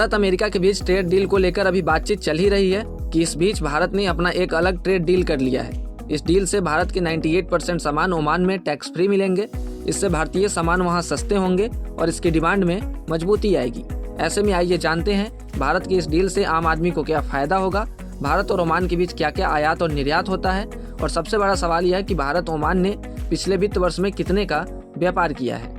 Bharat America के बीच trade deal को लेकर अभी बातचीत चल ही रही है कि इस बीच भारत ने अपना एक अलग ट्रेड डील कर लिया है। इस डील से भारत के 98% सामान ओमान में टैक्स फ्री मिलेंगे। इससे भारतीय सामान वहां सस्ते होंगे और इसकी डिमांड में मजबूती आएगी। ऐसे में आइए जानते हैं भारत की इस डील से आम आदमी को क्या फायदा होगा, भारत और ओमान के बीच क्या क्या आयात और निर्यात होता है, और सबसे बड़ा सवाल यह है कि भारत ओमान ने पिछले वित्त वर्ष में कितने का व्यापार किया है।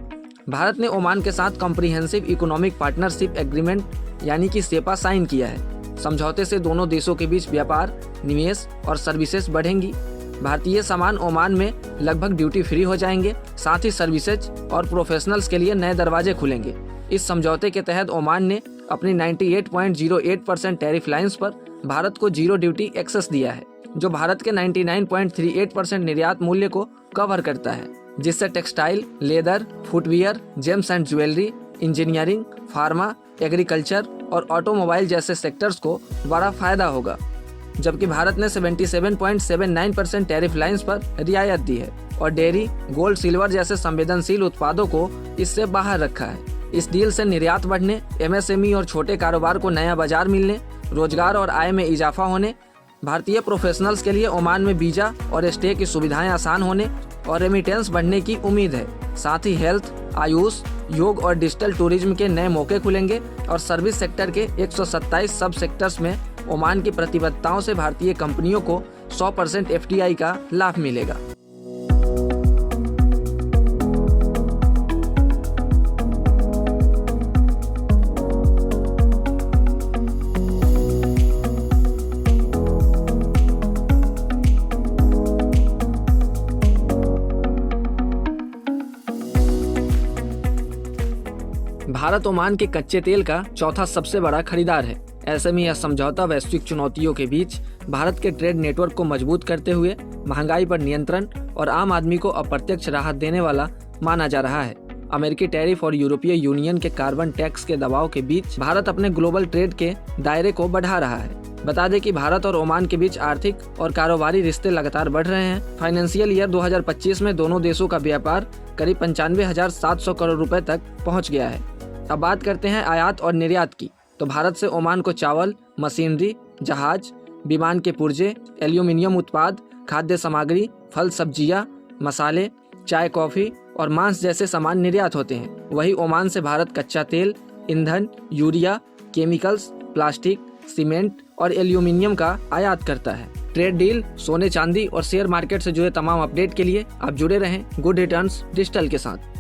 भारत ने ओमान के साथ कॉम्प्रिहेंसिव इकोनॉमिक पार्टनरशिप एग्रीमेंट यानी कि सेपा साइन किया है। समझौते से दोनों देशों के बीच व्यापार, निवेश और सर्विसेज बढ़ेंगी। भारतीय सामान ओमान में लगभग ड्यूटी फ्री हो जाएंगे। साथ ही सर्विसेज और प्रोफेशनल्स के लिए नए दरवाजे खुलेंगे। इस समझौते के तहत ओमान ने अपनी 98.08% टैरिफ लाइन्स पर भारत को जीरो ड्यूटी एक्सेस दिया है, जो भारत के 99.38% निर्यात मूल्य को कवर करता है, जिससे textile, leather, footwear, James and jewellery, engineering, pharma, agriculture और ऑटोमोबाइल जैसे सेक्टर्स को बड़ा फायदा होगा। जबकि भारत ने 77.79% टैरिफ लाइन्स पर रियायत दी है और डेयरी, गोल्ड, सिल्वर जैसे संवेदनशील उत्पादों को इससे बाहर रखा है। इस डील से निर्यात बढ़ने, MSME और छोटे कारोबार को नया बाजार मिलने, रोजगार और आय में इजाफा होने, भारतीय प्रोफेशनल्स के लिए ओमान में वीजा और स्टे की सुविधाएं आसान होने और रेमिटेंस बढ़ने की उम्मीद है। साथ ही हेल्थ, आयुष, योग और डिजिटल टूरिज्म के नए मौके खुलेंगे और सर्विस सेक्टर के 127 सब सेक्टर्स में ओमान की प्रतिबद्धताओं से भारतीय कंपनियों को 100% FDI का लाभ मिलेगा। भारत ओमान के कच्चे तेल का चौथा सबसे बड़ा खरीदार है। ऐसे में यह समझौता वैश्विक चुनौतियों के बीच भारत के ट्रेड नेटवर्क को मजबूत करते हुए महंगाई पर नियंत्रण और आम आदमी को अप्रत्यक्ष राहत देने वाला माना जा रहा है। अमेरिकी टैरिफ और यूरोपीय यूनियन के कार्बन टैक्स के दबाव के बीच भारत अपने ग्लोबल ट्रेड के दायरे को बढ़ा रहा है। बता दें कि भारत और ओमान के बीच आर्थिक और कारोबारी रिश्ते लगातार बढ़ रहे हैं। फाइनेंशियल ईयर 2025 में दोनों देशों का व्यापार करीब 95,700 करोड़ रुपए तक पहुंच गया है। अब बात करते हैं आयात और निर्यात की। तो भारत से ओमान को चावल, मशीनरी, जहाज, विमान के पुर्जे, एल्यूमिनियम उत्पाद, खाद्य सामग्री, फल सब्जियां, मसाले, चाय, कॉफी और मांस जैसे सामान निर्यात होते हैं। वहीं ओमान से भारत कच्चा तेल, ईंधन, यूरिया, केमिकल्स, प्लास्टिक, सीमेंट और एल्यूमिनियम का आयात करता है। ट्रेड डील, सोने चांदी और शेयर मार्केट से जुड़े तमाम अपडेट के लिए आप जुड़े रहें गुड रिटर्न्स डिजिटल के साथ।